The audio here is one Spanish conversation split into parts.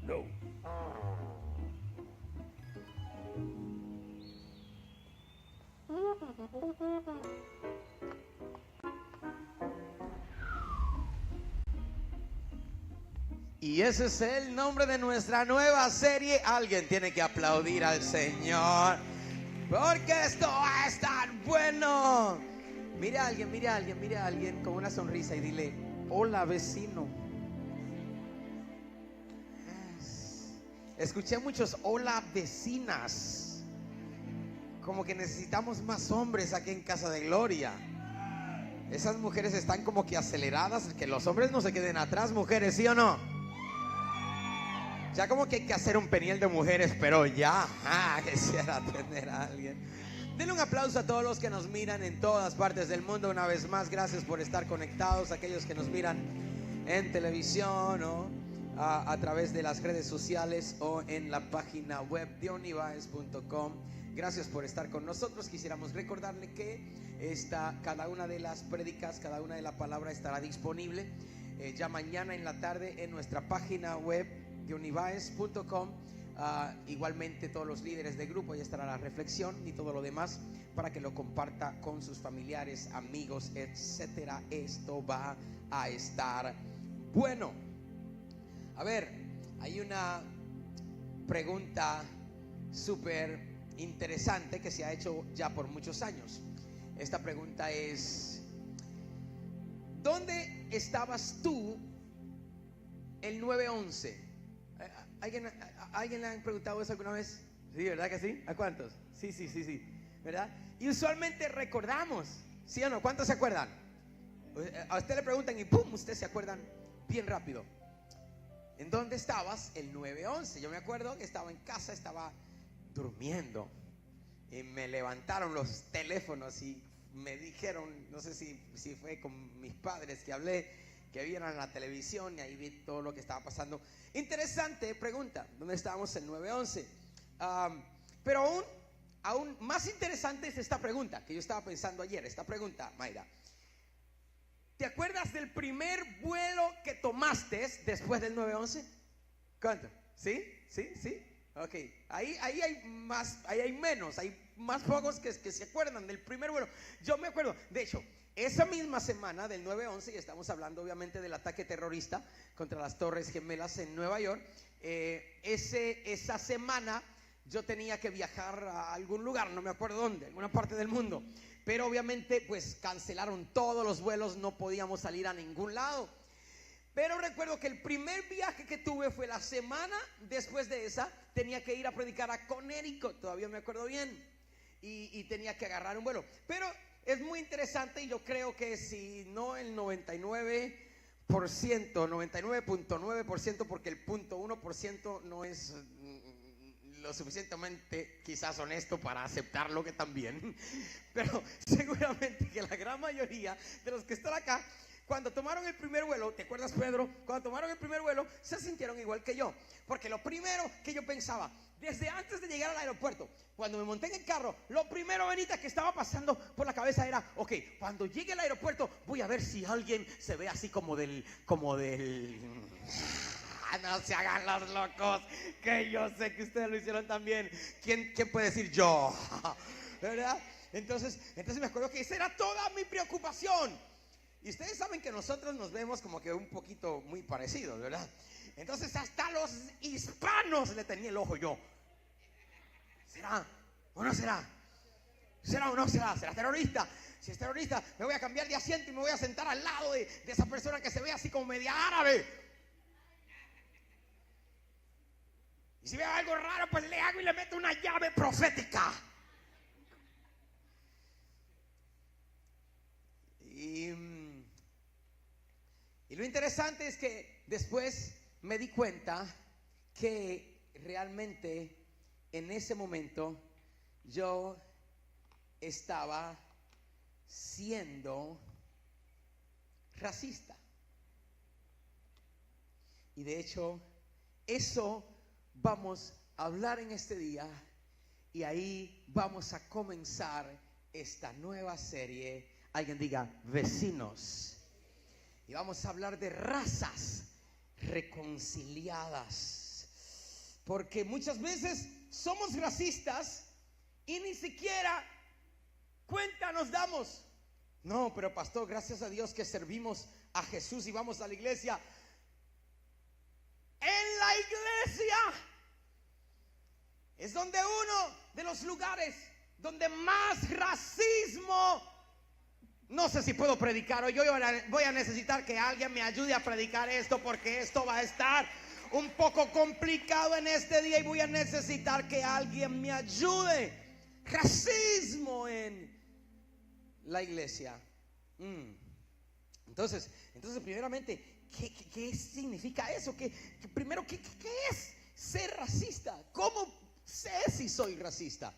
No. Y ese es el nombre de nuestra nueva serie. Alguien tiene que aplaudir al Señor, porque esto va a estar bueno. Mire a alguien, mire a alguien, mire a alguien con una sonrisa y dile: hola, vecino. Escuché muchos hola, vecinas. Como que necesitamos más hombres aquí en Casa de Gloria. Esas mujeres están como que aceleradas, que los hombres no se queden atrás, mujeres, ¿sí o no? Ya como que hay que hacer un peniel de mujeres, pero ya, quisiera tener a alguien. Denle un aplauso a todos los que nos miran en todas partes del mundo. Una vez más, gracias por estar conectados. Aquellos que nos miran en televisión o a través de las redes sociales o en la página web de dionybaez.com. Gracias por estar con nosotros. Quisiéramos recordarle que cada una de las prédicas, cada una de la palabra estará disponible ya mañana en la tarde en nuestra página web dionybaez.com. Igualmente todos los líderes de grupo, ya estará la reflexión y todo lo demás para que lo comparta con sus familiares, amigos, etcétera. Esto va a estar bueno. A ver, hay una pregunta súper interesante que se ha hecho ya por muchos años. Esta pregunta es: ¿dónde estabas tú el 9/11? ¿Alguien le han preguntado eso alguna vez? Sí, ¿verdad que sí? ¿A cuántos? Sí, ¿verdad? Y usualmente recordamos, ¿sí o no? ¿Cuántos se acuerdan? A usted le preguntan y ¡pum! Ustedes se acuerdan bien rápido. ¿En dónde estabas el 9/11? Yo me acuerdo que estaba en casa, estaba durmiendo y me levantaron los teléfonos y me dijeron, no sé si fue con mis padres que hablé, que vieran la televisión, y ahí vi todo lo que estaba pasando. Interesante pregunta, ¿dónde estábamos el 9/11? Pero aún más interesante es esta pregunta que yo estaba pensando ayer. Esta pregunta, Mayra: ¿te acuerdas del primer vuelo que tomaste después del 9/11? ¿Cuánto? ¿Sí? Ok, ahí hay más, ahí hay menos, hay más pocos que se acuerdan del primer vuelo. Yo me acuerdo, de hecho, esa misma semana del 9/11, y estamos hablando obviamente del ataque terrorista contra las Torres Gemelas en Nueva York. Esa semana yo tenía que viajar a algún lugar, no me acuerdo dónde, alguna parte del mundo. Pero obviamente pues cancelaron todos los vuelos, no podíamos salir a ningún lado. Pero recuerdo que el primer viaje que tuve fue la semana después de esa. Tenía que ir a predicar a Connecticut, todavía me acuerdo bien, y tenía que agarrar un vuelo. Pero es muy interesante, y yo creo que si no el 99.9%, porque el 0.1% no es lo suficientemente quizás honesto para aceptarlo, que también, pero seguramente que la gran mayoría de los que están acá, cuando tomaron el primer vuelo, ¿te acuerdas, Pedro? Cuando tomaron el primer vuelo, se sintieron igual que yo. Porque lo primero que yo pensaba, desde antes de llegar al aeropuerto, cuando me monté en el carro, lo primero, Benita, que estaba pasando por la cabeza era: ok, cuando llegue al aeropuerto, voy a ver si alguien se ve así como del... No se hagan los locos, que yo sé que ustedes lo hicieron también. ¿Quién puede decir yo? ¿Verdad? Entonces me acuerdo que esa era toda mi preocupación. Y ustedes saben que nosotros nos vemos como que un poquito muy parecidos, ¿verdad? Entonces hasta los hispanos le tenía el ojo yo. ¿Será o no será? ¿Será o no será? ¿Será terrorista? Si es terrorista, me voy a cambiar de asiento y me voy a sentar al lado de esa persona que se ve así como media árabe. Y si veo algo raro, pues le hago y le meto una llave profética. Y lo interesante es que después me di cuenta que realmente en ese momento yo estaba siendo racista. Y de hecho, eso vamos a hablar en este día, y ahí vamos a comenzar esta nueva serie. Alguien diga: vecinos. Y vamos a hablar de razas reconciliadas. Porque muchas veces somos racistas y ni siquiera cuenta nos damos. No, pero pastor, gracias a Dios que servimos a Jesús y vamos a la iglesia. En la iglesia es donde uno de los lugares donde más racismo. No sé si puedo predicar hoy. Yo voy a necesitar que alguien me ayude a predicar esto, porque esto va a estar un poco complicado en este día y voy a necesitar que alguien me ayude. Racismo en la iglesia. Entonces primeramente, ¿qué significa eso? Primero, ¿qué es ser racista? ¿Cómo sé si soy racista?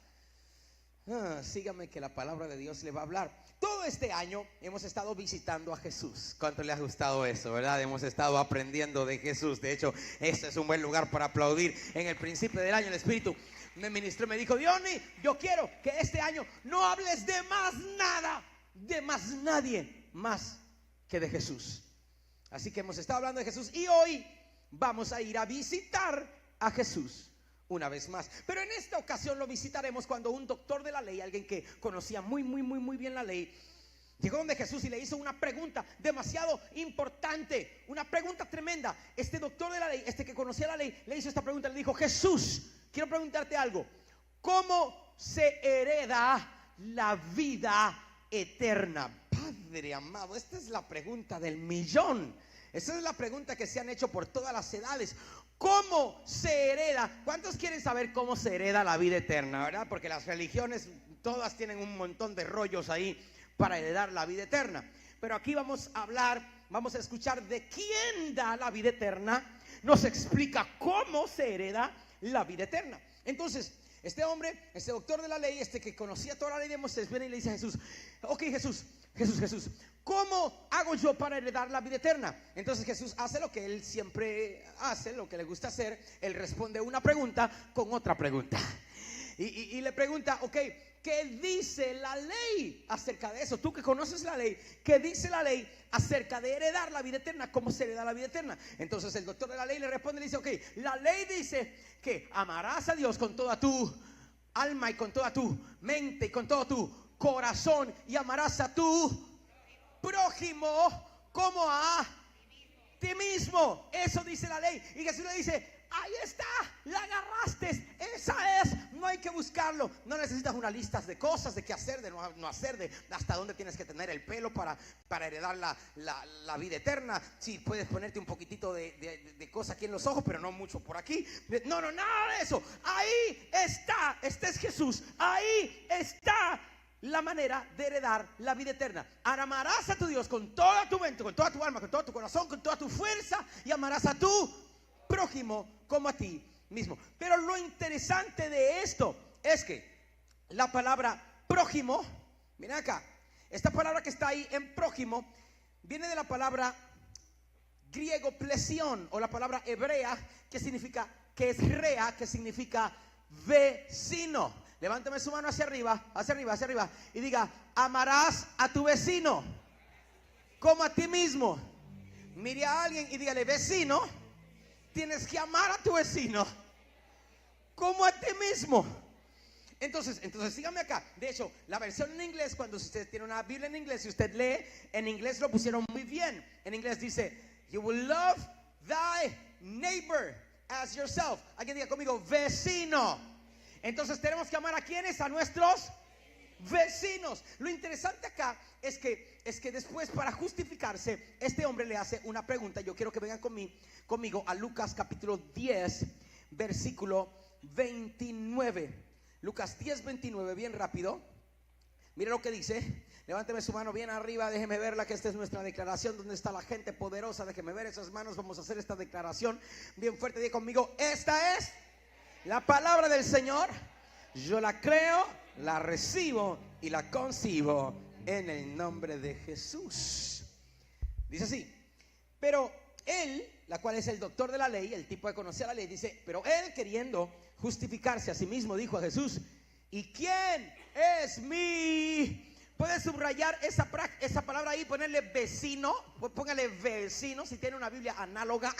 Sígame que la palabra de Dios le va a hablar. Todo este año hemos estado visitando a Jesús. ¿Cuánto le ha gustado eso, verdad? Hemos estado aprendiendo de Jesús. De hecho, este es un buen lugar para aplaudir. En el principio del año el Espíritu me ministró y me dijo: Diony, yo quiero que este año no hables de más nada, de más nadie más que de Jesús. Así que hemos estado hablando de Jesús y hoy vamos a ir a visitar a Jesús una vez más. Pero en esta ocasión lo visitaremos cuando un doctor de la ley, alguien que conocía muy bien la ley, llegó donde Jesús y le hizo una pregunta demasiado importante, una pregunta tremenda. Este doctor de la ley, este que conocía la ley, le hizo esta pregunta. Le dijo: Jesús, quiero preguntarte algo. ¿Cómo se hereda la vida eterna? Padre amado, esta es la pregunta del millón. Esa es la pregunta que se han hecho por todas las edades. ¿Cómo se hereda? ¿Cuántos quieren saber cómo se hereda la vida eterna, verdad? Porque las religiones todas tienen un montón de rollos ahí para heredar la vida eterna. Pero aquí vamos a hablar, vamos a escuchar de quién da la vida eterna. Nos explica cómo se hereda la vida eterna. Entonces, este hombre, este doctor de la ley, este que conocía toda la ley de Moisés, viene y le dice a Jesús: ok, Jesús, ¿cómo hago yo para heredar la vida eterna? Entonces Jesús hace lo que él siempre hace, lo que le gusta hacer. Él responde una pregunta con otra pregunta. Y le pregunta: ok, ¿qué dice la ley acerca de eso? Tú que conoces la ley, ¿qué dice la ley acerca de heredar la vida eterna? ¿Cómo se hereda la vida eterna? Entonces el doctor de la ley le responde y le dice: ok, la ley dice que amarás a Dios con toda tu alma y con toda tu mente y con todo tu corazón, y amarás a tu prójimo como a ti mismo. Eso dice la ley. Y Jesús le dice: ahí está, la agarraste, esa es, no hay que buscarlo. No necesitas una lista de cosas, de qué hacer, de no hacer, de hasta dónde tienes que tener el pelo para heredar la vida eterna. Sí, puedes ponerte un poquitito de cosa aquí en los ojos, pero no mucho por aquí. No, nada de eso. Ahí está, este es Jesús, ahí está la manera de heredar la vida eterna. Amarás a tu Dios con toda tu mente, con toda tu alma, con todo tu corazón, con toda tu fuerza, y amarás a tu prójimo como a ti mismo. Pero lo interesante de esto es que la palabra prójimo, miren acá, esta palabra que está ahí en prójimo viene de la palabra griego plesión, o la palabra hebrea que es rea, que significa vecino. Levántame su mano hacia arriba y diga: amarás a tu vecino como a ti mismo. Mire a alguien y dígale: vecino, tienes que amar a tu vecino como a ti mismo. Entonces síganme acá. De hecho, la versión en inglés, cuando usted tiene una Biblia en inglés y usted lee, en inglés lo pusieron muy bien. En inglés dice: you will love thy neighbor as yourself. Alguien diga conmigo: vecino. Entonces tenemos que amar a ¿quiénes? A nuestros vecinos. Lo interesante acá es que después, para justificarse, este hombre le hace una pregunta. Yo quiero que vengan conmigo a Lucas capítulo 10, versículo 29. Lucas 10, 29, bien rápido. Mire lo que dice. Levánteme su mano bien arriba, déjeme verla, que esta es nuestra declaración. ¿Dónde está la gente poderosa? Déjeme ver esas manos. Vamos a hacer esta declaración bien fuerte. Diga conmigo: esta es la palabra del Señor. Yo la creo, la recibo y la concibo en el nombre de Jesús. Dice así: pero él, la cual es el doctor de la ley, el tipo que conocía la ley, dice: pero él, queriendo justificarse a sí mismo, dijo a Jesús: ¿y quién es mi Puede subrayar esa palabra ahí, ponerle vecino, póngale vecino, si tiene una Biblia análoga,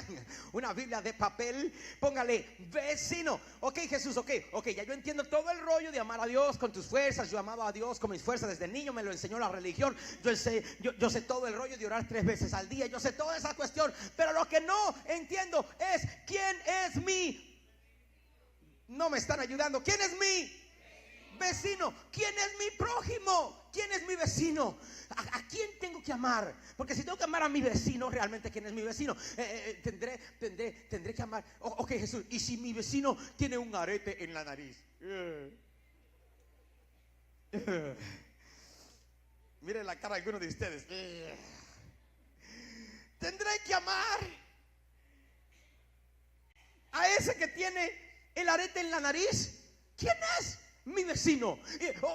una Biblia de papel, póngale vecino. Ok, Jesús, ok, ya yo entiendo todo el rollo de amar a Dios con tus fuerzas. Yo amaba a Dios con mis fuerzas desde niño, me lo enseñó la religión. Yo sé todo el rollo de orar 3 veces al día, yo sé toda esa cuestión, pero lo que no entiendo es quién es no me están ayudando. ¿Quién es mi vecino? ¿Quién es mi prójimo? ¿Quién es mi vecino? ¿A quién tengo que amar? Porque si tengo que amar a mi vecino, realmente ¿quién es mi vecino? Tendré que amar. Ok, Jesús, ¿y si mi vecino tiene un arete en la nariz? Miren la cara de algunos de ustedes. Tendré que amar a ese que tiene el arete en la nariz. ¿Quién es mi vecino?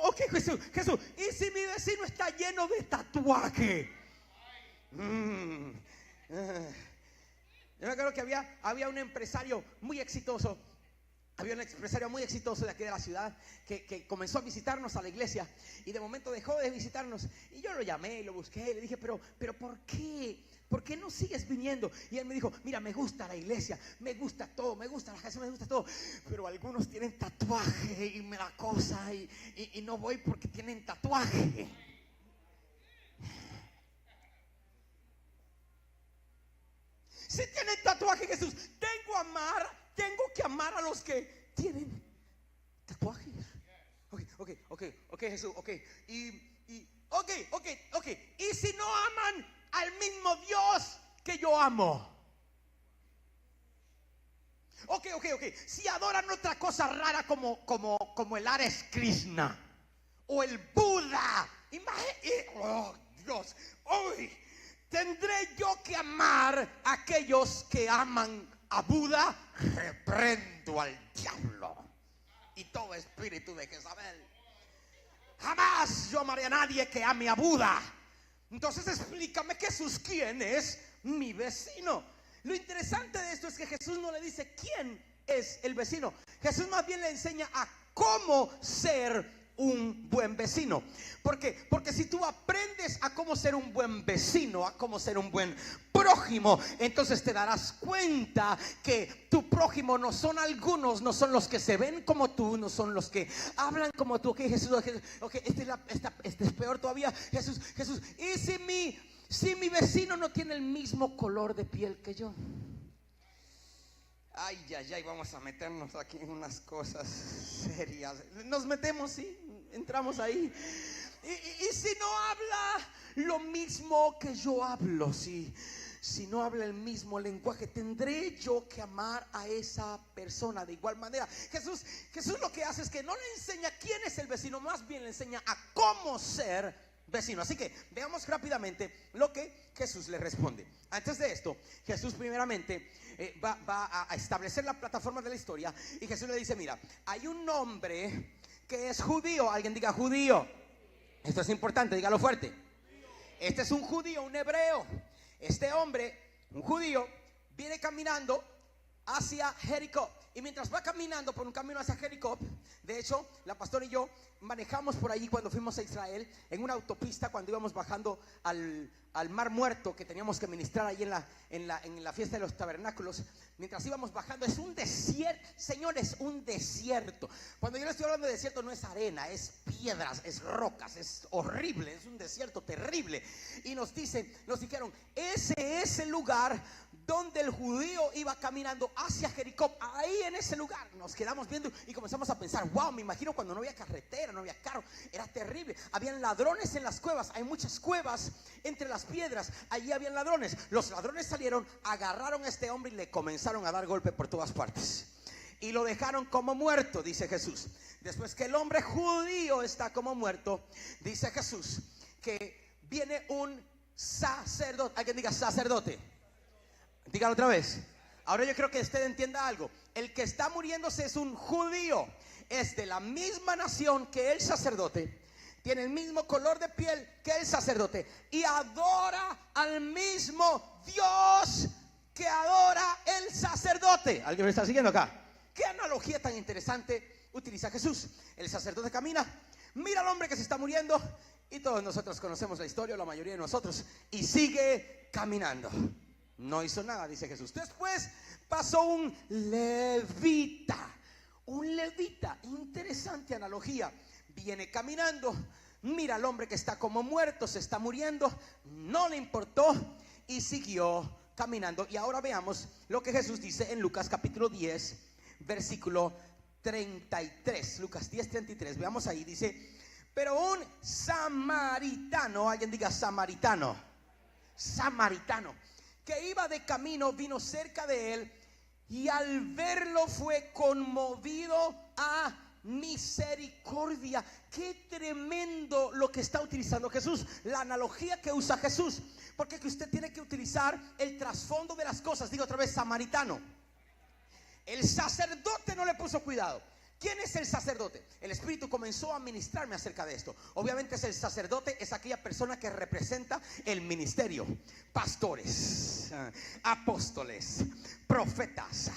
Ok, Jesús, ¿y si mi vecino está lleno de tatuaje? Yo me acuerdo que había un empresario muy exitoso. Había un empresario muy exitoso de aquí de la ciudad que comenzó a visitarnos a la iglesia, y de momento dejó de visitarnos. Y yo lo llamé y lo busqué y le dije, pero ¿por qué? ¿Por qué no sigues viniendo? Y él me dijo, mira, me gusta la iglesia, me gusta todo, me gusta la casa, me gusta todo, pero algunos tienen tatuaje y me da cosa y no voy porque tienen tatuaje. Si tienen tatuaje, Jesús, tengo que amar a los que tienen tatuajes. Ok, Jesús, ok. Y si no aman al mismo Dios que yo amo. Ok. Si adoran otra cosa rara como el Ares Krishna o el Buda. Oh, Dios, hoy tendré yo que amar a aquellos que aman a Buda. Reprendo al diablo y todo espíritu de Jezabel. Jamás yo amaré a nadie que ame a Buda. Entonces explícame, Jesús, ¿quién es mi vecino? Lo interesante de esto es que Jesús no le dice quién es el vecino. Jesús más bien le enseña a cómo ser un buen vecino. ¿Por qué? Porque si tú aprendes a cómo ser un buen vecino, a cómo ser un buen prójimo, entonces te darás cuenta que tu prójimo no son algunos, no son los que se ven como tú, no son los que hablan como tú. Ok, Jesús, este es peor todavía. Jesús, ¿y si mi vecino no tiene el mismo color de piel que yo? Ay, vamos a meternos aquí en unas cosas serias. Nos metemos, sí, entramos ahí. Y si no habla lo mismo que yo hablo, si no habla el mismo lenguaje, tendré yo que amar a esa persona de igual manera. Jesús lo que hace es que no le enseña quién es el vecino, más bien le enseña a cómo ser vecino. Así que veamos rápidamente lo que Jesús le responde. Antes de esto, Jesús primeramente va a establecer la plataforma de la historia. Y Jesús le dice, mira, hay un hombre que es judío. Alguien diga judío. Esto es importante, dígalo fuerte. Este es un judío, un hebreo. Este hombre, un judío, viene caminando hacia Jericó. Y mientras va caminando por un camino hacia Jericó, de hecho, la pastora y yo manejamos por allí cuando fuimos a Israel, en una autopista, cuando íbamos bajando al Mar Muerto, que teníamos que ministrar ahí en la fiesta de los tabernáculos. Mientras íbamos bajando, es un desierto, señores, un desierto. Cuando yo le estoy hablando de desierto, no es arena, es piedras, es rocas, es horrible, es un desierto terrible. Y nos dijeron, ese es el lugar donde el judío iba caminando hacia Jericó. Ahí en ese lugar nos quedamos viendo y comenzamos a pensar, wow, me imagino cuando no había carretera, no había carro, era terrible. Habían ladrones en las cuevas, hay muchas cuevas entre las piedras, allí habían ladrones. Los ladrones salieron, agarraron a este hombre y le comenzaron a dar golpe por todas partes. Y lo dejaron como muerto, dice Jesús. Después que el hombre judío está como muerto, dice Jesús que viene un sacerdote. Alguien diga sacerdote. Dígalo otra vez. Ahora yo creo que usted entienda algo. El que está muriéndose es un judío. Es de la misma nación que el sacerdote. Tiene el mismo color de piel que el sacerdote. Y adora al mismo Dios que adora el sacerdote. ¿Alguien me está siguiendo acá? ¿Qué analogía tan interesante utiliza Jesús? El sacerdote camina, mira al hombre que se está muriendo Y todos nosotros conocemos la historia, la mayoría de nosotros. Y sigue caminando. No hizo nada, dice Jesús. Después pasó un levita. Un levita, interesante analogía. Viene caminando, mira al hombre que está como muerto, se está muriendo. No le importó y siguió caminando. Y ahora veamos lo que Jesús dice en Lucas capítulo 10, versículo 33. Lucas 10, 33. Veamos ahí, dice: pero un samaritano, alguien diga samaritano, samaritano, que iba de camino, vino cerca de él, y al verlo fue conmovido a misericordia. Qué tremendo lo que está utilizando Jesús, la analogía que usa Jesús, porque que usted tiene que utilizar el trasfondo de las cosas. Digo otra vez, samaritano. El sacerdote no le puso cuidado. ¿Quién es el sacerdote? El Espíritu comenzó a ministrarme acerca de esto. Obviamente el sacerdote es aquella persona que representa el ministerio. Pastores, apóstoles, profetas,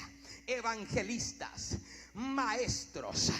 evangelistas, maestros,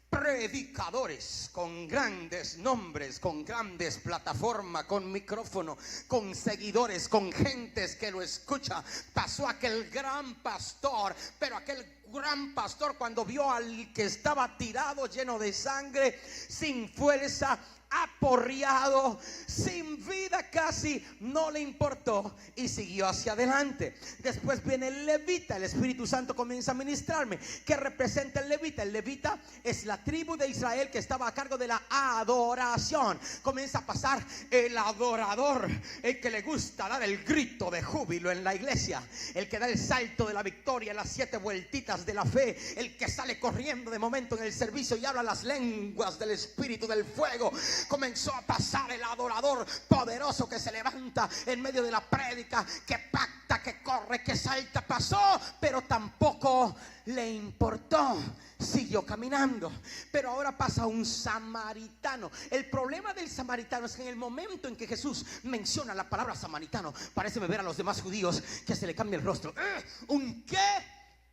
predicadores con grandes nombres, con grandes plataformas, con micrófono, con seguidores, con gentes que lo escucha. Pasó aquel gran pastor, pero aquel gran pastor, cuando vio al que estaba tirado, lleno de sangre, sin fuerza, aporreado, sin vida casi, no le importó y siguió hacia adelante. Después viene el levita. El Espíritu Santo comienza a ministrarme. ¿Qué representa el levita? El levita es la tribu de Israel que estaba a cargo de la adoración. Comienza a pasar el adorador, el que le gusta dar el grito de júbilo en la iglesia, el que da el salto de la victoria, las 7 vueltitas de la fe, el que sale corriendo de momento en el servicio y habla las lenguas del Espíritu del fuego. Comenzó a pasar el adorador poderoso que se levanta en medio de la prédica, que pacta, que corre, que salta. Pasó, pero tampoco le importó. Siguió caminando. Pero ahora pasa un samaritano. El problema del samaritano es que en el momento en que Jesús menciona la palabra samaritano, parece ver a los demás judíos que se le cambia el rostro. ¿Un qué?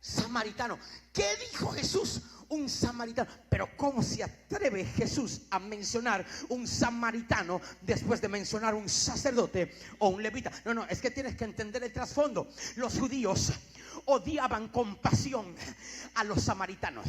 Samaritano. ¿Qué dijo Jesús? Un samaritano. Pero ¿cómo se atreve Jesús a mencionar un samaritano después de mencionar un sacerdote o un levita? No, es que tienes que entender el trasfondo. Los judíos odiaban con pasión a los samaritanos.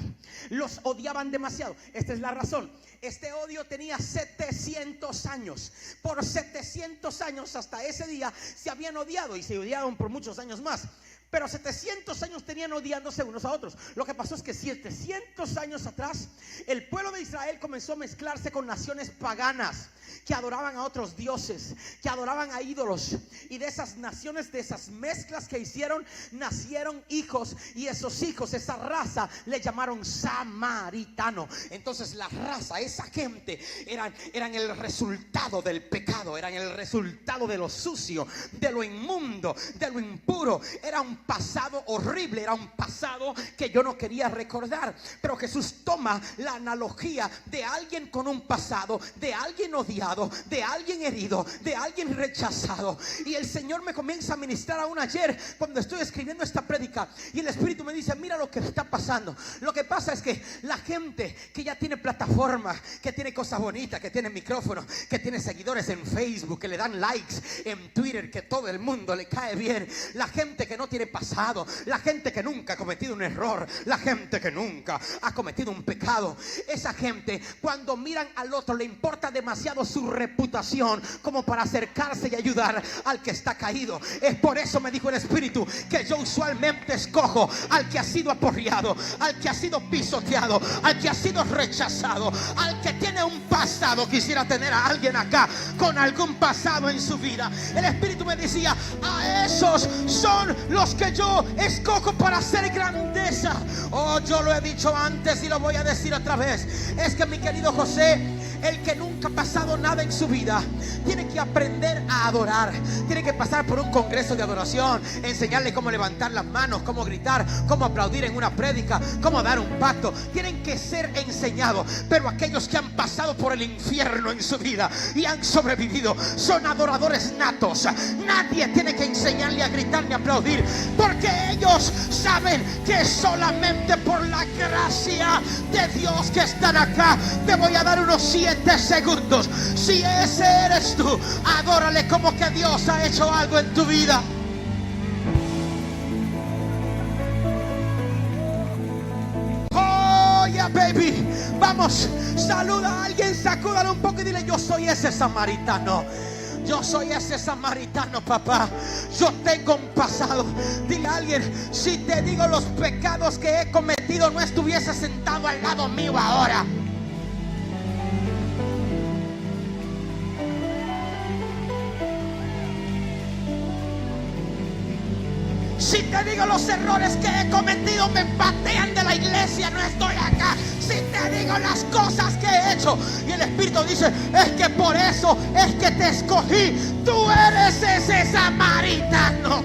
Los odiaban demasiado. Esta es la razón. Este odio tenía 700 años. Por 700 años hasta ese día se habían odiado, y se odiaron por muchos años más. Pero 700 años tenían odiándose unos a otros. Lo que pasó es que 700 años atrás el pueblo de Israel comenzó a mezclarse con naciones paganas que adoraban a otros dioses, que adoraban a ídolos. Y de esas naciones, de esas mezclas que hicieron, nacieron hijos. Y esos hijos, esa raza, le llamaron samaritano. Entonces la raza, esa gente, eran el resultado del pecado. Eran el resultado de lo sucio, de lo inmundo, de lo impuro. Era un pasado horrible, era un pasado que yo no quería recordar. Pero Jesús toma la analogía de alguien con un pasado, de alguien odiado, de alguien herido, de alguien rechazado. Y el Señor me comienza a ministrar aún ayer cuando estoy escribiendo esta prédica, y el Espíritu me dice: mira lo que está pasando. Lo que pasa es que la gente que ya tiene plataforma, que tiene cosas bonitas, que tiene micrófono, que tiene seguidores en Facebook, que le dan likes en Twitter, que todo el mundo le cae bien, la gente que no tiene pasado, la gente que nunca ha cometido un error, la gente que nunca ha cometido un pecado, esa gente, cuando miran al otro, le importa demasiado su reputación como para acercarse y ayudar al que está caído. Es por eso, me dijo el Espíritu, que yo usualmente escojo al que ha sido aporreado, al que ha sido pisoteado, al que ha sido rechazado, al que tiene un pasado. Quisiera tener a alguien acá con algún pasado en su vida. El Espíritu me decía: a esos son los que yo escojo para hacer grandeza. Oh, yo lo he dicho antes y lo voy a decir otra vez. Es que, mi querido José, el que nunca ha pasado nada en su vida, tiene que aprender a adorar. Tiene que pasar por un congreso de adoración, enseñarle cómo levantar las manos, cómo gritar, cómo aplaudir en una prédica, cómo dar un pacto. Tienen que ser enseñados. Pero aquellos que han pasado por el infierno en su vida y han sobrevivido son adoradores natos. Nadie tiene que enseñarle a gritar ni a aplaudir, porque ellos saben que solamente por la gracia de Dios que están acá. Te voy a dar unos 100 7 segundos. Si ese eres tú, adórale como que Dios ha hecho algo en tu vida. Oh yeah, baby. Vamos, saluda a alguien, sacúdale un poco y dile: yo soy ese samaritano. Yo soy ese samaritano, papá. Yo tengo un pasado. Dile a alguien: si te digo los pecados que he cometido, no estuviese sentado al lado mío ahora. Si te digo los errores que he cometido, me patean de la iglesia, no estoy acá. Si te digo las cosas que he hecho, y el Espíritu dice: es que por eso es que te escogí. Tú eres ese samaritano.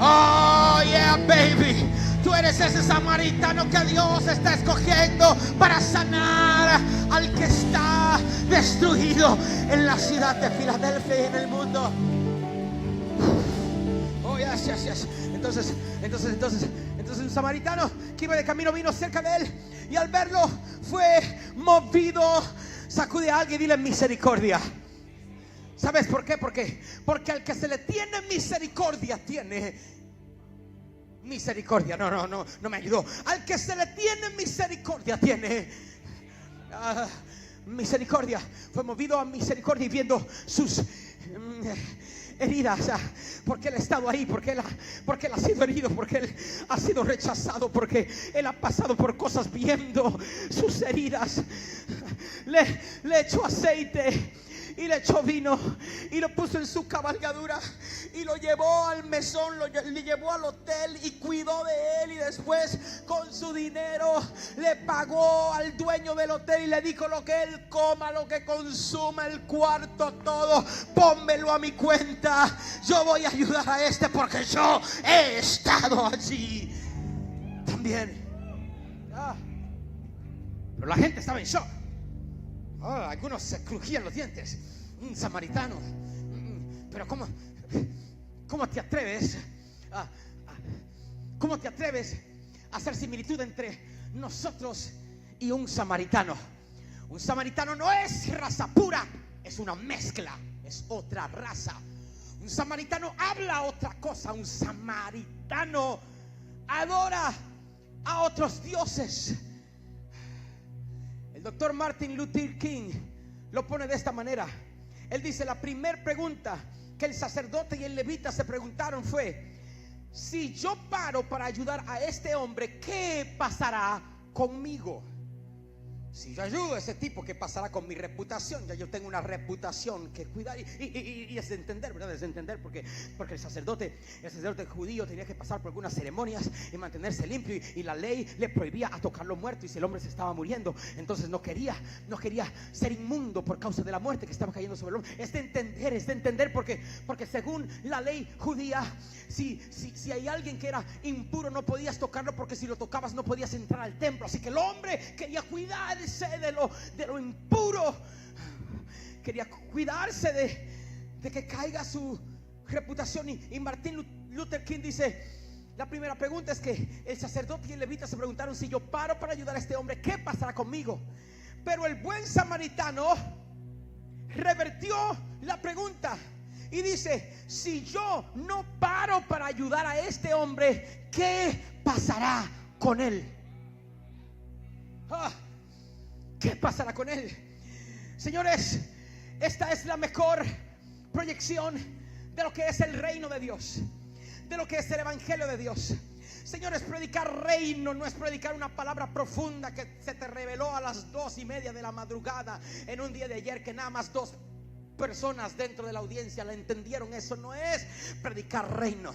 Oh yeah, baby. Tú eres ese samaritano que Dios está escogiendo para sanar al que está destruido en la ciudad de Filadelfia y en el mundo. Oh yes, yes, yes. Entonces un samaritano que iba de camino vino cerca de él, y al verlo fue movido. Sacude a alguien y dile: misericordia. ¿Sabes por qué? Porque al que se le tiene misericordia tiene misericordia. No me ayudó. Al que se le tiene misericordia tiene misericordia. Fue movido a misericordia y viendo sus heridas, porque él ha estado ahí, porque él ha sido herido, porque él ha sido rechazado, porque él ha pasado por cosas, viendo sus heridas, le echó aceite y le echó vino y lo puso en su cabalgadura y lo llevó al mesón, le llevó al hotel y cuidó de él, y después con su dinero le pagó al dueño del hotel y le dijo: lo que él coma, lo que consuma, el cuarto, todo, pónmelo a mi cuenta. Yo voy a ayudar a este porque yo he estado allí también. Pero la gente estaba en shock. Algunos se crujían los dientes. Samaritano, pero ¿cómo te atreves a hacer similitud entre nosotros y un samaritano? Un samaritano no es raza pura, es una mezcla, es otra raza. Un samaritano habla otra cosa. Un samaritano adora a otros dioses. El doctor Martin Luther King lo pone de esta manera. Él dice: la primera pregunta que el sacerdote y el levita se preguntaron fue: si yo paro para ayudar a este hombre, ¿qué pasará conmigo? Si yo ayudo a ese tipo, ¿qué pasará con mi reputación? Ya yo tengo una reputación que cuidar. Y es de entender, ¿verdad? Es de entender porque el sacerdote judío tenía que pasar por algunas ceremonias y mantenerse limpio, y la ley le prohibía a tocar lo muerto, y si el hombre se estaba muriendo, entonces no quería ser inmundo por causa de la muerte que estaba cayendo sobre el hombre. Es de entender porque según la ley judía, si hay alguien que era impuro, no podías tocarlo, porque si lo tocabas no podías entrar al templo. Así que el hombre quería cuidarse de lo impuro, quería cuidarse de que caiga su reputación. Y Martin Luther King dice: la primera pregunta es que el sacerdote y el levita se preguntaron: si yo paro para ayudar a este hombre, ¿qué pasará conmigo? Pero el buen samaritano revertió la pregunta y dice: si yo no paro para ayudar a este hombre, ¿qué pasará con él? ¿Qué pasará con él? Señores, esta es la mejor proyección de lo que es el reino de Dios, de lo que es el evangelio de Dios. Señores, predicar reino no es predicar una palabra profunda que se te reveló a las 2:30 de la madrugada en un día de ayer, que nada más 2 personas dentro de la audiencia la entendieron. Eso no es predicar reino.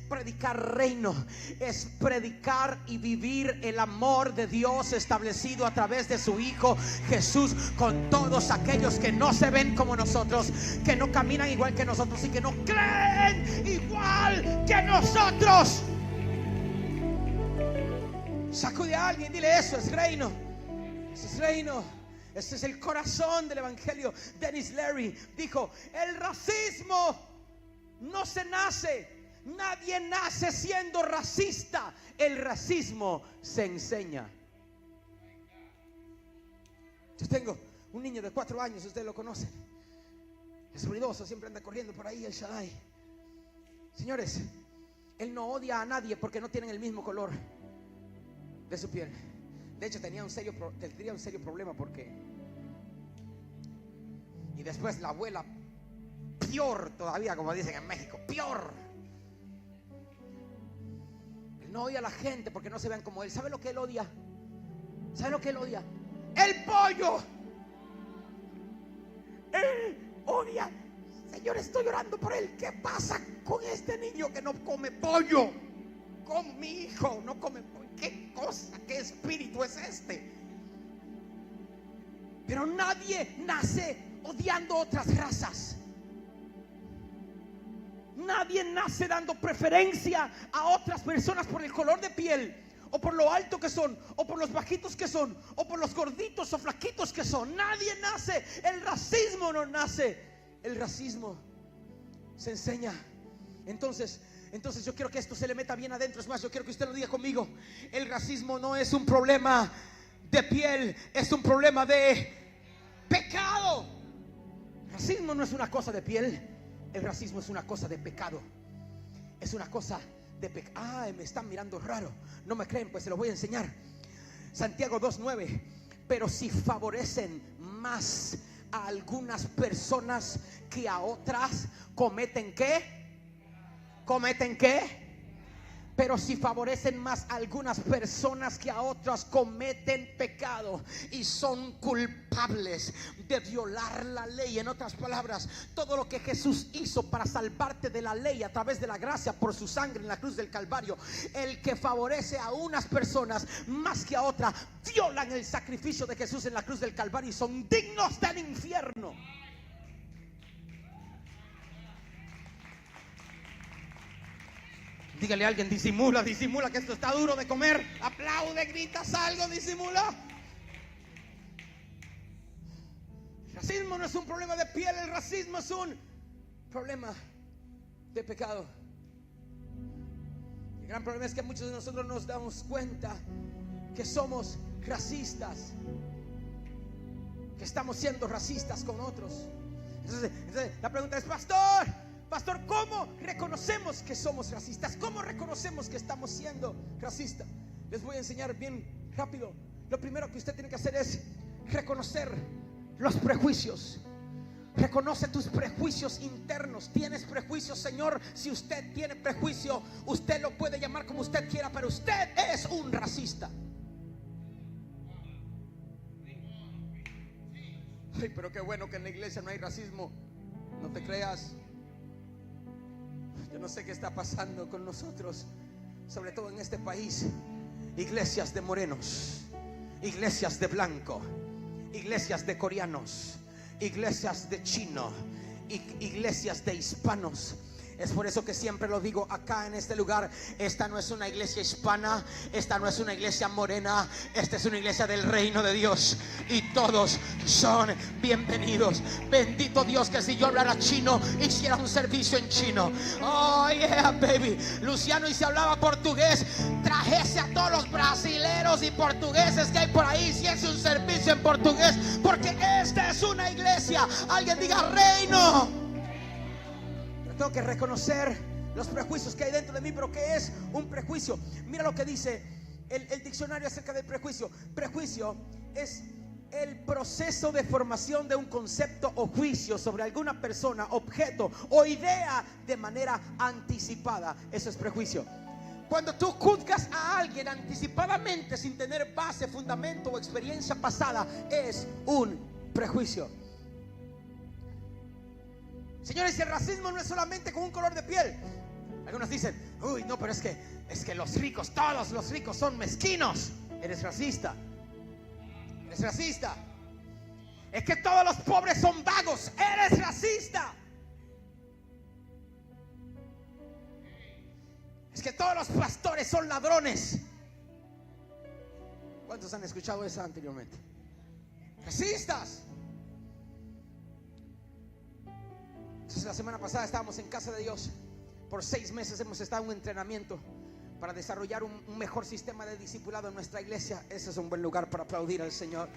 Predicar reino es predicar y vivir el amor de Dios establecido a través de su Hijo Jesús con todos aquellos que no se ven como nosotros, que no caminan igual que nosotros y que no creen igual que nosotros. Sacude a alguien, dile: eso es reino. Eso es reino. Ese es el corazón del evangelio. Dennis Leary dijo: el racismo no se nace. Nadie nace siendo racista. El racismo se enseña. Yo tengo Un niño de 4 años, ustedes lo conocen. Es ruidoso, siempre anda corriendo por ahí, el Shaddai. Señores, él no odia a nadie porque no tienen el mismo color de su piel. De hecho, tendría un serio problema porque... Y después la abuela, peor todavía, como dicen en México, peor. Él no odia a la gente porque no se vean como él. ¿Sabe lo que él odia? ¿Sabe lo que él odia? ¡El pollo! Él odia. Señor, estoy orando por él. ¿Qué pasa con este niño que no come pollo? Con mi hijo no come pollo. ¿Qué cosa, qué espíritu es este? Pero nadie nace odiando otras razas. Nadie nace dando preferencia a otras personas por el color de piel, o por lo alto que son, o por los bajitos que son, o por los gorditos o flaquitos que son. Nadie nace. El racismo no nace. El racismo se enseña. Entonces yo quiero que esto se le meta bien adentro. Es más, yo quiero que usted lo diga conmigo. El racismo no es un problema de piel, es un problema de pecado. El racismo no es una cosa de piel. El racismo es una cosa de pecado. Es una cosa de pecado. Ah, me están mirando raro. No me creen, pues se lo voy a enseñar. Santiago 2:9. Pero si favorecen más a algunas personas que a otras, ¿cometen qué? ¿Cometen qué? Pero si favorecen más a algunas personas que a otras, cometen pecado y son culpables de violar la ley. En otras palabras, todo lo que Jesús hizo para salvarte de la ley a través de la gracia por su sangre en la cruz del Calvario, el que favorece a unas personas más que a otras, violan el sacrificio de Jesús en la cruz del Calvario y son dignos del infierno. Dígale a alguien: disimula, disimula que esto está duro de comer. Aplaude, gritas algo, disimula. El racismo no es un problema de piel, el racismo es un problema de pecado. El gran problema es que muchos de nosotros nos damos cuenta que somos racistas, que estamos siendo racistas con otros. Entonces la pregunta es: Pastor, ¿cómo reconocemos que somos racistas? ¿Cómo reconocemos que estamos siendo racistas? Les voy a enseñar bien rápido. Lo primero que usted tiene que hacer es reconocer los prejuicios. Reconoce tus prejuicios internos. ¿Tienes prejuicios, Señor? Si usted tiene prejuicio, usted lo puede llamar como usted quiera, pero usted es un racista. Ay, pero qué bueno que en la iglesia no hay racismo. No te creas. Yo no sé qué está pasando con nosotros, sobre todo en este país. Iglesias de morenos, iglesias de blanco, iglesias de coreanos, iglesias de chino, iglesias de hispanos. Es por eso que siempre lo digo acá en este lugar: esta no es una iglesia hispana, esta no es una iglesia morena, esta es una iglesia del reino de Dios y todos son bienvenidos. Bendito Dios que si yo hablara chino, hiciera un servicio en chino. Oh yeah baby. Luciano, y si hablaba portugués, trajese a todos los brasileros y portugueses que hay por ahí, hiciese un servicio en portugués, porque esta es una iglesia. Alguien diga: reino. Tengo que reconocer los prejuicios que hay dentro de mí. Pero ¿qué es un prejuicio? Mira lo que dice el diccionario acerca del prejuicio. Prejuicio es el proceso de formación de un concepto o juicio sobre alguna persona, objeto o idea de manera anticipada. Eso es prejuicio. Cuando tú juzgas a alguien anticipadamente sin tener base, fundamento o experiencia pasada, es un prejuicio. Señores, el racismo no es solamente con un color de piel. Algunos dicen: uy, no, pero es que los ricos, todos los ricos son mezquinos. Eres racista. Eres racista. Es que todos los pobres son vagos. Eres racista. Es que todos los pastores son ladrones. ¿Cuántos han escuchado eso anteriormente? Racistas. Entonces, la semana pasada estábamos en Casa de Dios. Por 6 meses hemos estado en un entrenamiento para desarrollar un mejor sistema de discipulado en nuestra iglesia. Ese es un buen lugar para aplaudir al Señor.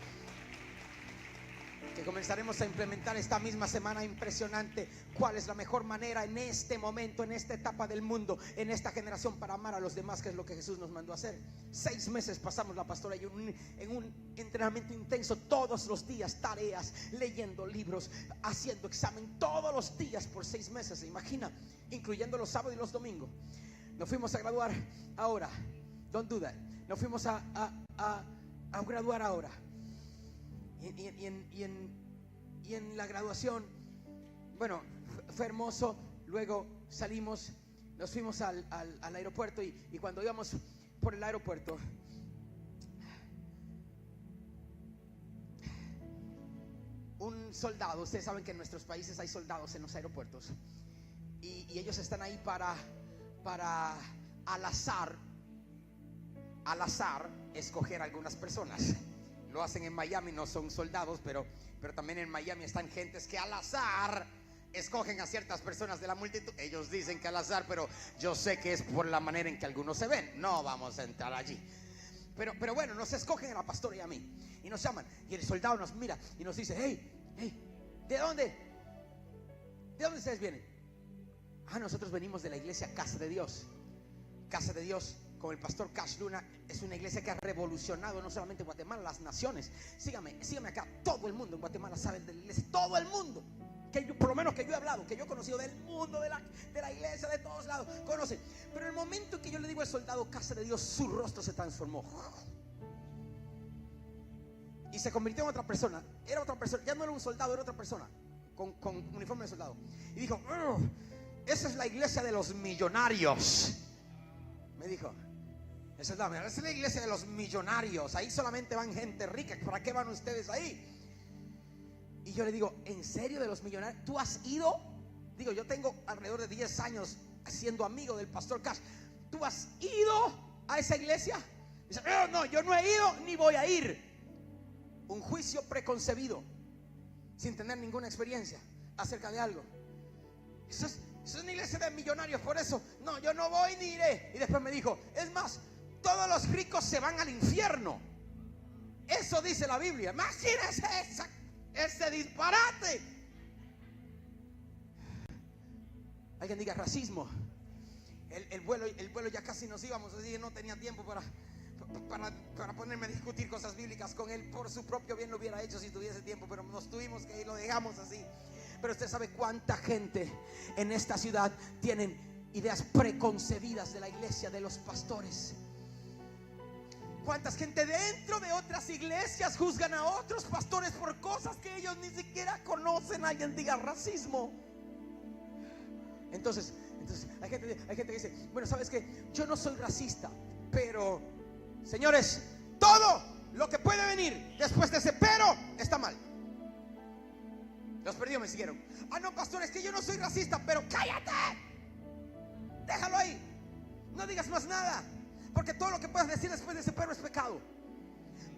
que comenzaremos a implementar esta misma semana. Impresionante cuál es la mejor manera en este momento, en esta etapa del mundo, en esta generación, para amar a los demás, que es lo que Jesús nos mandó a hacer. 6 meses pasamos la pastora y en un entrenamiento intenso, todos los días, tareas, leyendo libros, haciendo examen todos los días por 6 meses, ¿se imagina? Incluyendo los sábados y los domingos. Nos fuimos a graduar ahora, don't do that. Nos fuimos a graduar ahora. Y en la graduación, bueno, fue hermoso. Luego salimos, nos fuimos al aeropuerto y cuando íbamos por el aeropuerto, un soldado, ustedes saben que en nuestros países hay soldados en los aeropuertos, y ellos están ahí para al azar escoger algunas personas. Lo hacen en Miami, no son soldados, pero también en Miami están gentes que al azar escogen a ciertas personas de la multitud. Ellos dicen que al azar, pero yo sé que es por la manera en que algunos se ven. No vamos a entrar allí. Pero bueno, nos escogen a la pastora y a mí, y nos llaman, y el soldado nos mira y nos dice: hey, ¿de dónde ustedes vienen? Nosotros venimos de la iglesia Casa de Dios. Casa de Dios, con el pastor Cash Luna, es una iglesia que ha revolucionado no solamente Guatemala, las naciones. Sígame acá. Todo el mundo en Guatemala sabe de la iglesia. Todo el mundo, por lo menos que yo he hablado, que yo he conocido del mundo, de la iglesia, de todos lados, conocen. Pero en el momento en que yo le digo al soldado Casa de Dios, su rostro se transformó y se convirtió en otra persona. Era otra persona, ya no era un soldado, era otra persona con uniforme de soldado. Y dijo: esa es la iglesia de los millonarios. Me dijo: esa es la iglesia de los millonarios. Ahí solamente van gente rica. ¿Para qué van ustedes ahí? Y yo le digo: ¿en serio, de los millonarios? ¿Tú has ido? Digo, yo tengo alrededor de 10 años siendo amigo del pastor Cash. ¿Tú has ido a esa iglesia? Dice: no, yo no he ido ni voy a ir. Un juicio preconcebido, sin tener ninguna experiencia acerca de algo. Eso es una iglesia de millonarios, por eso no, yo no voy ni iré. Y después me dijo: es más, todos los ricos se van al infierno. Eso dice la Biblia. Imagínense ese disparate. Alguien diga racismo. El vuelo ya casi nos íbamos, así que no tenía tiempo para ponerme a discutir cosas bíblicas con él. Por su propio bien lo hubiera hecho si tuviese tiempo, pero nos tuvimos que ir, lo dejamos así. Pero usted sabe cuánta gente en esta ciudad tienen ideas preconcebidas de la iglesia, de los pastores. Cuánta gente dentro de otras iglesias juzgan a otros pastores por cosas que ellos ni siquiera conocen. Alguien diga racismo. Entonces hay gente que dice: bueno, ¿sabes qué? Yo no soy racista, pero señores, todo lo que puede venir después de ese pero está mal. Los perdidos me siguieron. No, pastor, es que yo no soy racista, pero cállate. Déjalo ahí. No digas más nada, porque todo lo que puedas decir después de ese pero es pecado.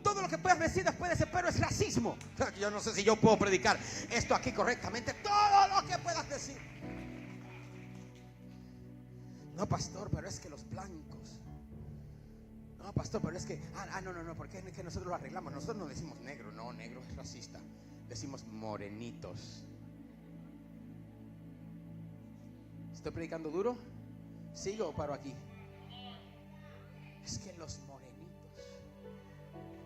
Todo lo que puedas decir después de ese pero es racismo. Yo no sé si yo puedo predicar esto aquí correctamente. Todo lo que puedas decir. No, pastor, pero es que los blancos. No, pastor, pero es que no, porque es que nosotros lo arreglamos. Nosotros no decimos negro. No, negro es racista. Decimos morenitos. ¿Estoy predicando duro? ¿Sigo o paro aquí? Es que los morenitos.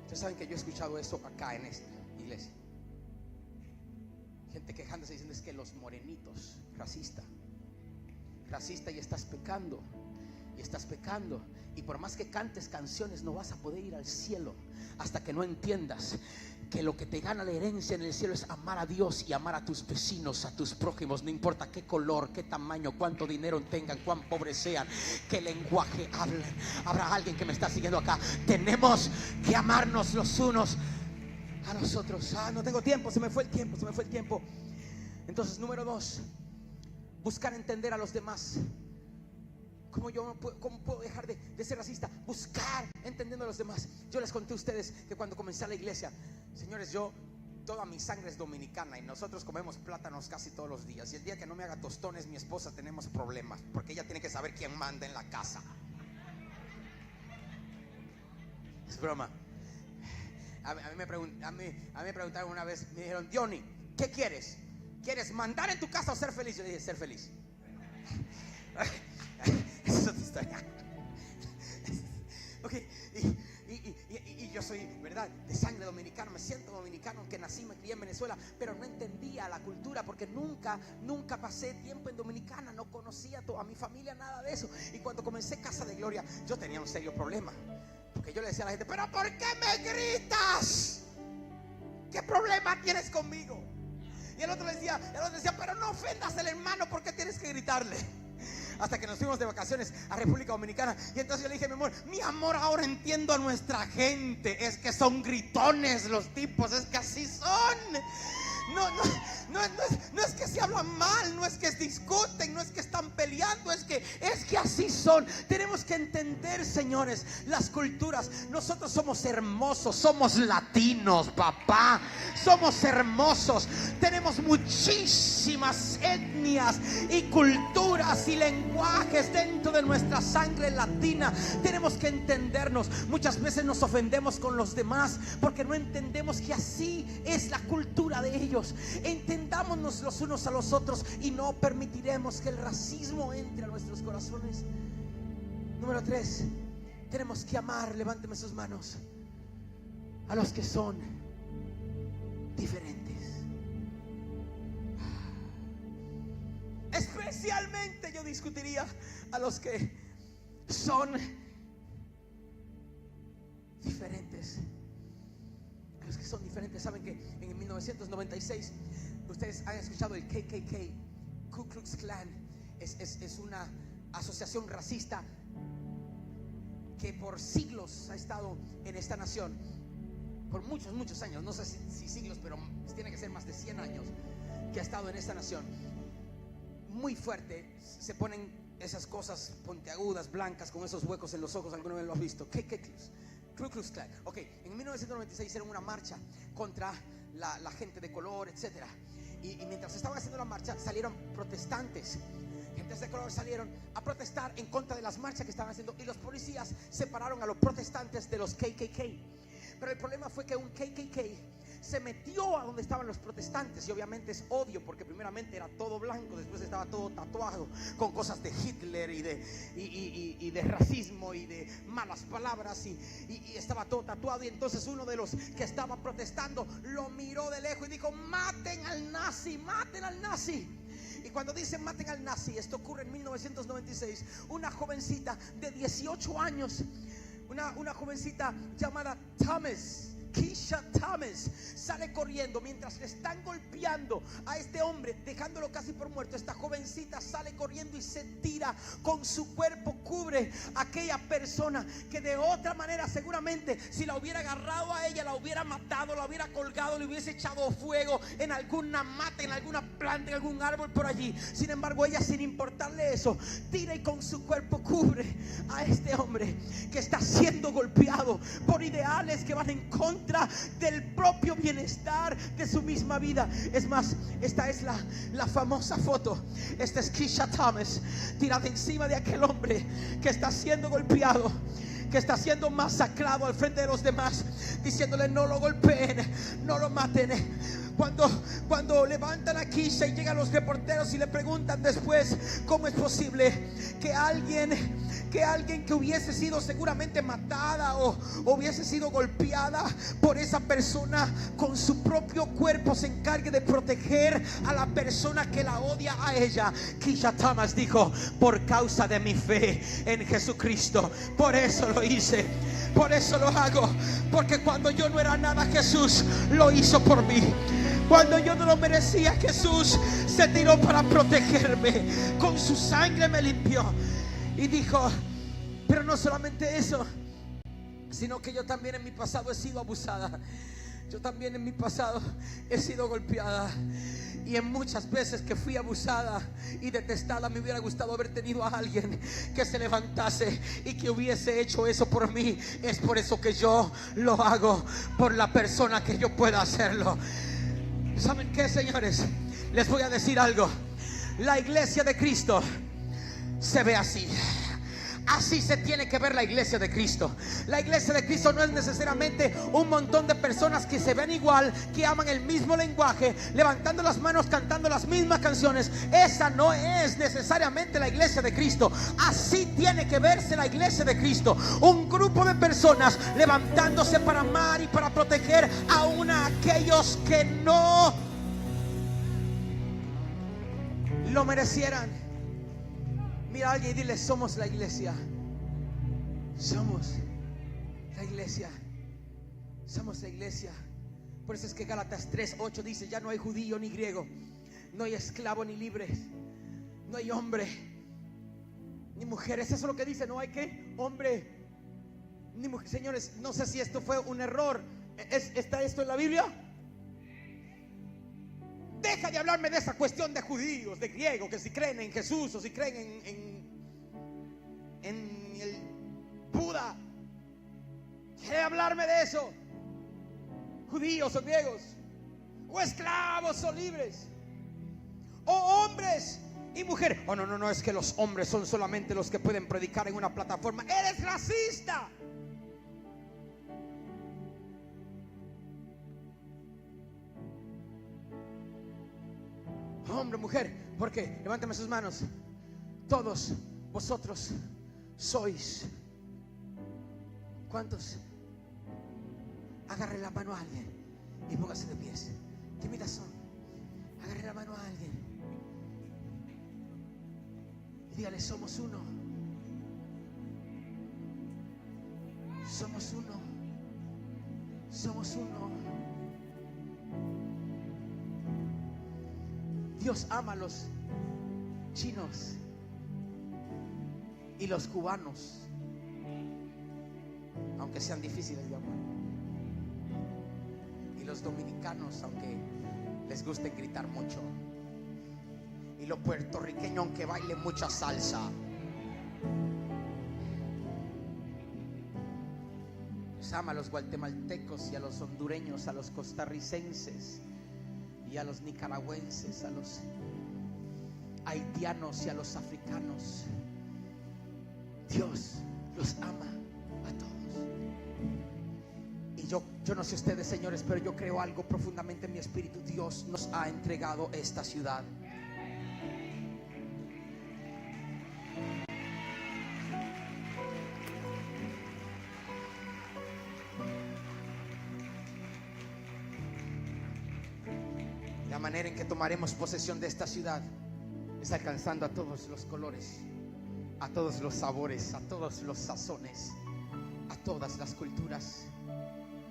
Ustedes saben que yo he escuchado eso acá en esta iglesia. Gente quejándose diciendo: es que los morenitos. Racista y estás pecando. Y por más que cantes canciones, no vas a poder ir al cielo hasta que no entiendas que lo que te gana la herencia en el cielo es amar a Dios y amar a tus vecinos, a tus prójimos. No importa qué color, qué tamaño, cuánto dinero tengan, cuán pobres sean, qué lenguaje hablen. Habrá alguien que me está siguiendo acá. Tenemos que amarnos los unos a los otros. No tengo tiempo, se me fue el tiempo. Entonces, número 2, buscar entender a los demás. ¿Cómo puedo dejar de ser racista? Buscar entendiendo a los demás. Yo les conté a ustedes que cuando comencé a la iglesia, señores, toda mi sangre es dominicana y nosotros comemos plátanos casi todos los días. Y el día que no me haga tostones, mi esposa, tenemos problemas, porque ella tiene que saber quién manda en la casa. Es broma. A mí me preguntaron una vez, me dijeron, Johnny, ¿qué quieres? ¿Quieres mandar en tu casa o ser feliz? Yo le dije, ser feliz. Esa es otra historia. Ok, y yo soy, ¿verdad?, de sangre dominicana, me siento dominicano, aunque nací, me crié en Venezuela, pero no entendía la cultura porque nunca pasé tiempo en Dominicana, no conocía a mi familia, nada de eso. Y cuando comencé Casa de Gloria, yo tenía un serio problema, porque yo le decía a la gente, pero ¿por qué me gritas? ¿Qué problema tienes conmigo? Y el otro decía, pero no ofendas al hermano, ¿por qué tienes que gritarle? Hasta que nos fuimos de vacaciones a República Dominicana. Y entonces yo le dije, mi amor, ahora entiendo a nuestra gente. Es que son gritones los tipos, es que así son. No es que se hablan mal, no es que discuten, no es que están peleando, es que así son. Tenemos que entender, señores, las culturas. Nosotros somos hermosos, somos latinos, papá. Somos hermosos. Tenemos muchísimas etnias y culturas y lenguajes dentro de nuestra sangre latina. Tenemos que entendernos. Muchas veces nos ofendemos con los demás porque no entendemos que así es la cultura de ellos. Entendámonos los unos a los otros y no permitiremos que el racismo entre a nuestros corazones. Número 3, tenemos que amar, levánteme sus manos, a los que son diferentes. Especialmente yo discutiría a los que son diferentes. Los que son diferentes. Saben que en 1996 ustedes han escuchado el KKK, Ku Klux Klan. Es una asociación racista que por siglos ha estado en esta nación, por muchos años, no sé si siglos, pero tiene que ser más de 100 años que ha estado en esta nación. Muy fuerte. Se ponen esas cosas puntiagudas, blancas, con esos huecos en los ojos. ¿Alguna vez lo has visto? Ku Klux Klan. Ok, en 1996 hicieron una marcha contra la gente de color, etcétera. Y mientras estaban haciendo la marcha, salieron protestantes. Gentes de color salieron a protestar en contra de las marchas que estaban haciendo. Y los policías separaron a los protestantes de los KKK. Pero el problema fue que un KKK se metió a donde estaban los protestantes. Y obviamente es odio, porque primeramente era todo blanco, después estaba todo tatuado con cosas de Hitler y de racismo y de malas palabras, y estaba todo tatuado. Y entonces uno de los que estaba protestando lo miró de lejos y dijo, maten al nazi, maten al nazi. Y cuando dicen maten al nazi, esto ocurre en 1996. Una jovencita de 18 años, una jovencita llamada Keisha Thomas, sale corriendo mientras le están golpeando a este hombre, dejándolo casi por muerto. Esta jovencita sale corriendo y se tira con su cuerpo, cubre a aquella persona que de otra manera seguramente, si la hubiera agarrado a ella, la hubiera matado, la hubiera colgado, le hubiese echado fuego en alguna mata, en alguna planta, en algún árbol por allí. Sin embargo, ella, sin importarle eso, tira y con su cuerpo cubre a este hombre que está siendo golpeado por ideales que van en contra del propio bienestar de su misma vida. Es más, esta es la famosa foto. Esta es Keisha Thomas tirada encima de aquel hombre que está siendo golpeado, que está siendo masacrado al frente de los demás, diciéndole no lo golpeen, no lo maten. Cuando levantan a Keisha y llegan los reporteros y le preguntan después cómo es posible que alguien que hubiese sido seguramente matada o hubiese sido golpeada por esa persona, con su propio cuerpo se encargue de proteger a la persona que la odia a ella. Keisha Thomas dijo, por causa de mi fe en Jesucristo, por eso lo hice, por eso lo hago, porque cuando yo no era nada, Jesús lo hizo por mí. Cuando yo no lo merecía, Jesús se tiró para protegerme. Con su sangre me limpió. Y dijo, pero no solamente eso, sino que yo también en mi pasado he sido abusada. Yo también en mi pasado he sido golpeada. Y en muchas veces que fui abusada y detestada, me hubiera gustado haber tenido a alguien que se levantase y que hubiese hecho eso por mí. Es por eso que yo lo hago, por la persona que yo pueda hacerlo. ¿Saben qué, señores? Les voy a decir algo. La iglesia de Cristo se ve así. Así se tiene que ver la iglesia de Cristo. La iglesia de Cristo no es necesariamente un montón de personas que se ven igual, que aman el mismo lenguaje, levantando las manos, cantando las mismas canciones. Esa no es necesariamente la iglesia de Cristo. Así tiene que verse la iglesia de Cristo. Un grupo de personas levantándose para amar y para proteger aún a aquellos que no lo merecieran. Mira a alguien y dile: somos la iglesia. Somos la iglesia. Somos la iglesia. Por eso es que Gálatas 3:8 dice: ya no hay judío ni griego, no hay esclavo ni libre, no hay hombre ni mujer. Eso es lo que dice. No hay que hombre ni mujer. Señores, no sé si esto fue un error. ¿Está esto en la Biblia? Deja de hablarme de esa cuestión de judíos, de griegos, que si creen en Jesús o si creen en el Buda. Deja de hablarme de eso. Judíos o griegos, o esclavos o libres, o hombres y mujeres. Oh, no, es que los hombres son solamente los que pueden predicar en una plataforma. Eres racista. Hombre, mujer, ¿por qué? Levántame sus manos. Todos vosotros sois. ¿Cuántos? Agarre la mano a alguien y póngase de pies. ¿Qué miras son? Agarre la mano a alguien y dígale: somos uno. Somos uno. Somos uno. Dios ama a los chinos y los cubanos, aunque sean difíciles de amar, y los dominicanos, aunque les guste gritar mucho, y los puertorriqueños, aunque bailen mucha salsa. Dios ama a los guatemaltecos y a los hondureños, a los costarricenses y a los nicaragüenses, a los haitianos y a los africanos. Dios los ama a todos. Y yo no sé ustedes, señores, pero yo creo algo profundamente en mi espíritu. Dios nos ha entregado esta ciudad. La manera en que tomaremos posesión de esta ciudad es alcanzando a todos los colores, a todos los sabores, a todos los sazones, a todas las culturas.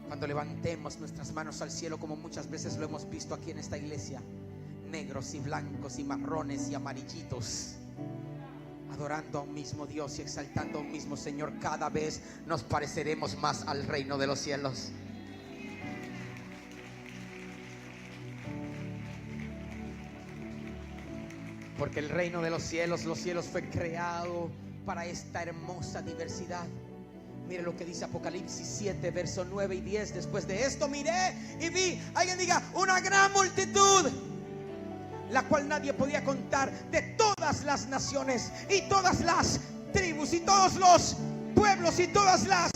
Cuando levantemos nuestras manos al cielo, como muchas veces lo hemos visto aquí en esta iglesia, negros y blancos y marrones y amarillitos, adorando a un mismo Dios y exaltando a un mismo Señor, cada vez nos pareceremos más al reino de los cielos. Porque el reino de los cielos fue creado para esta hermosa diversidad. Mire lo que dice Apocalipsis 7, verso 9 y 10. Después de esto miré y vi, alguien diga, una gran multitud, la cual nadie podía contar, de todas las naciones y todas las tribus y todos los pueblos y todas las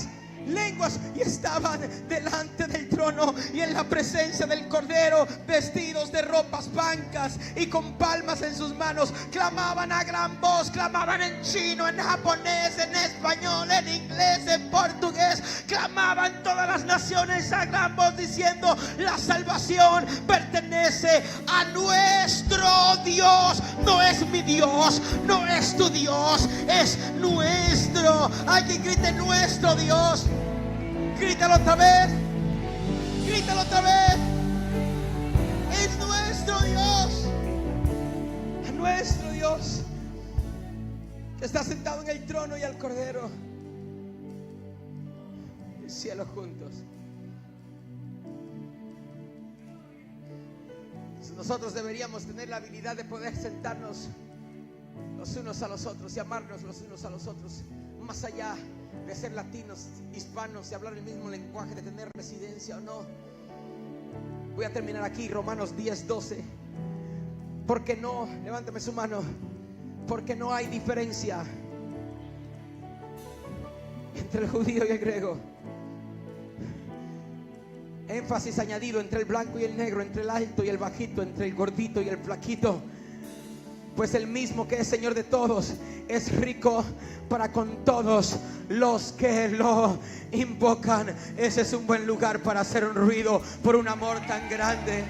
lenguas, y estaban delante del trono y en la presencia del Cordero, vestidos de ropas blancas y con palmas en sus manos. Clamaban a gran voz, clamaban en chino, en japonés, en español, en inglés, en portugués. Clamaban todas las naciones a gran voz diciendo: la salvación pertenece a nuestro Dios. No es mi Dios, no es tu Dios, es nuestro. Alguien grite: nuestro Dios. Grítalo otra vez. Grítalo otra vez. Es nuestro Dios. A nuestro Dios, que está sentado en el trono y al Cordero. El cielo juntos. Nosotros deberíamos tener la habilidad de poder sentarnos los unos a los otros y amarnos los unos a los otros, más allá de ser latinos, hispanos y hablar el mismo lenguaje, de tener residencia o no. Voy a terminar aquí, Romanos 10:12. Porque no, levántame su mano, porque no hay diferencia entre el judío y el griego. Énfasis añadido entre el blanco y el negro, entre el alto y el bajito, entre el gordito y el flaquito. Pues el mismo que es Señor de todos es rico para con todos los que lo invocan. Ese es un buen lugar para hacer un ruido por un amor tan grande.